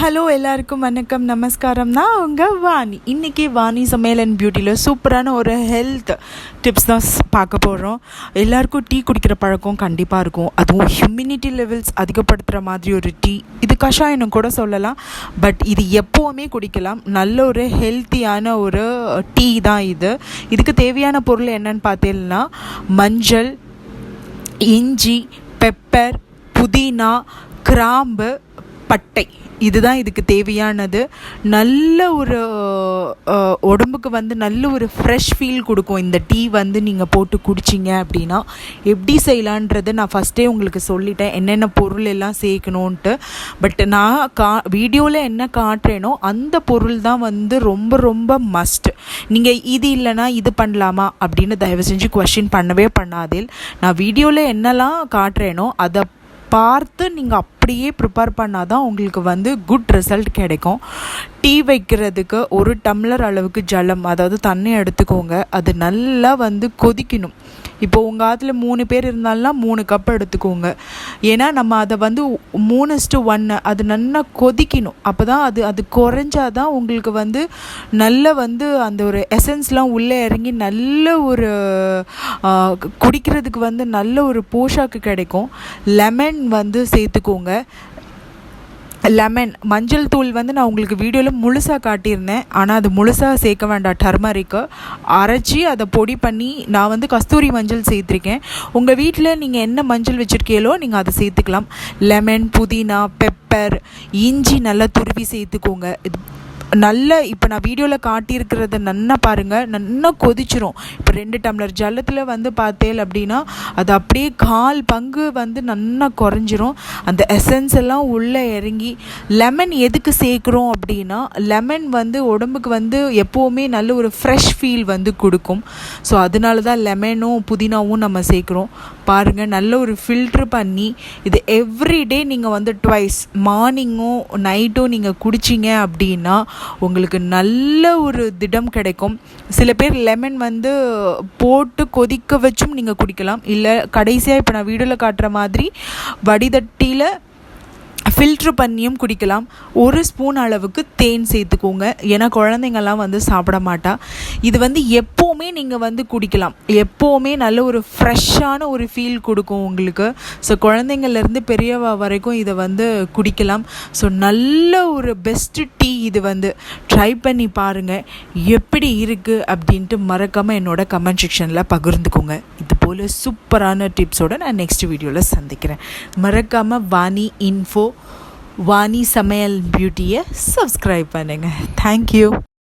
Hello எல்லாருக்கும் வணக்கம் நமஸ்காரம். நான் உங்கள் வாணி. இன்றைக்கி வாணி சமையல் அண்ட் பியூட்டியில் சூப்பரான ஒரு ஹெல்த் டிப்ஸ் தான் பார்க்க போகிறோம். எல்லாருக்கும் டீ குடிக்கிற பழக்கம் கண்டிப்பாக இருக்கும். அதுவும் ஹியூமினிட்டி லெவல்ஸ் அதிகப்படுத்துகிற மாதிரி ஒரு டீ. இது கஷாயம் கூட சொல்லலாம். பட் இது எப்போவுமே குடிக்கலாம். நல்ல ஒரு ஹெல்த்தியான ஒரு டீ தான் இது. இதுக்கு தேவையான பொருள் என்னன்னு பார்த்தீங்கன்னா மஞ்சள், இஞ்சி, பெப்பர், புதினா, கிராம்பு, பட்டை. இதுதான் இதுக்கு தேவையானது. நல்ல ஒரு உடம்புக்கு நல்ல ஒரு ஃப்ரெஷ் ஃபீல் கொடுக்கும் இந்த டீ நீங்கள் போட்டு குடிச்சிங்க அப்படின்னா. எப்படி செய்யலான்றதை நான் ஃபஸ்ட்டே உங்களுக்கு சொல்லிட்டேன், என்னென்ன பொருள் எல்லாம் சேர்க்கணுன்ட்டு. பட் நான் வீடியோவில் என்ன காட்டுறேனோ அந்த பொருள் தான் ரொம்ப ரொம்ப மஸ்ட். நீங்கள் இது இல்லைனா இது பண்ணலாமா அப்படின்னு தயவு செஞ்சு கொஸ்டின் பண்ணவே பண்ணாதீல். நான் வீடியோவில் என்னெல்லாம் காட்டுறேனோ அதை பார்த்து நீங்கள் அப்படியே ப்ரிப்பேர் பண்ணால் தான் உங்களுக்கு குட் ரிசல்ட் கிடைக்கும். டீ வைக்கிறதுக்கு 1 டம்ளர் அளவுக்கு ஜலம், அதாவது தண்ணி எடுத்துக்கோங்க. அது நல்லா கொதிக்கணும். இப்போ உங்கள் ஆற்றுல 3 பேர் இருந்தாலும் 3 கப் எடுத்துக்கோங்க. ஏன்னா நம்ம அதை 3:1 அது நல்லா கொதிக்கணும். அப்போ தான் அது குறைஞ்சாதான் உங்களுக்கு நல்ல அந்த ஒரு எசன்ஸ்லாம் உள்ளே இறங்கி நல்ல ஒரு குடிக்கிறதுக்கு நல்ல ஒரு போஷாக்கு கிடைக்கும். லெமன் சேர்த்துக்கோங்க. லெமன், மஞ்சள் தூள் நான் உங்களுக்கு வீடியோவில் முழுசாக காட்டியிருந்தேன். ஆனால் அது முழுசாக சேர்க்க வேண்டாம். டர்மரிக்கு அரைச்சி அதை பொடி பண்ணி நான் கஸ்தூரி மஞ்சள் சேர்த்துருக்கேன். உங்கள் வீட்டில் நீங்கள் என்ன மஞ்சள் வச்சுருக்கீங்களோ நீங்கள் அதை சேர்த்துக்கலாம். லெமன், புதினா, பெப்பர், இஞ்சி நல்லா துருவி சேர்த்துக்கோங்க. நல்ல இப்போ நான் வீடியோவில் காட்டியிருக்கிறத நல்லா பாருங்கள். நல்லா கொதிச்சிரும். இப்போ 2 டம்ளர் ஜலத்தில் பார்த்தேன் அப்படின்னா அது அப்படியே 1/4 பங்கு நல்லா குறைஞ்சிரும். அந்த எசன்ஸ் எல்லாம் உள்ளே இறங்கி. லெமன் எதுக்கு சேர்க்குறோம் அப்படின்னா லெமன் உடம்புக்கு எப்போவுமே நல்ல ஒரு ஃப்ரெஷ் ஃபீல் கொடுக்கும். ஸோ அதனால தான் லெமனும் புதினாவும் நம்ம சேர்க்குறோம். பாருங்கள், நல்ல ஒரு ஃபில்ட்ரு பண்ணி இது எவ்ரிடே நீங்கள் ட்வைஸ் மார்னிங்கும் நைட்டும் நீங்கள் குடிச்சிங்க அப்படின்னா உங்களுக்கு நல்ல ஒரு திடம் கிடைக்கும். சில பேர் லெமன் போட்டு கொதிக்க வச்சும் நீங்கள் குடிக்கலாம். இல்லை கடைசியாக இப்போ நான் வீடியோவில் காட்டுற மாதிரி வடிதட்டியில் ஃபில்ட்ரு பண்ணியும் குடிக்கலாம். 1 ஸ்பூன் அளவுக்கு தேன் சேர்த்துக்கோங்க. ஏன்னா குழந்தைங்கள்லாம் சாப்பிட மாட்டா. இது எப்போவுமே நீங்கள் குடிக்கலாம். எப்போவுமே நல்ல ஒரு ஃப்ரெஷ்ஷான ஒரு ஃபீல் கொடுக்கும் உங்களுக்கு. ஸோ குழந்தைங்கள்லேருந்து பெரியவா வரைக்கும் இதை குடிக்கலாம். ஸோ நல்ல ஒரு பெஸ்ட்டு டீ. இது ட்ரை பண்ணி பாருங்கள் எப்படி இருக்குது அப்படின்ட்டு. மறக்காமல் என்னோட கமெண்ட் செக்ஷனில் பகிர்ந்துக்கோங்க. இது போல் சூப்பரான டிப்ஸோடு நான் நெக்ஸ்ட் வீடியோவில் சந்திக்கிறேன். மறக்காமல் வாணி சமையல் பியூட்டியை சப்ஸ்கிரைப் பண்ணுங்கள். தேங்க்யூ.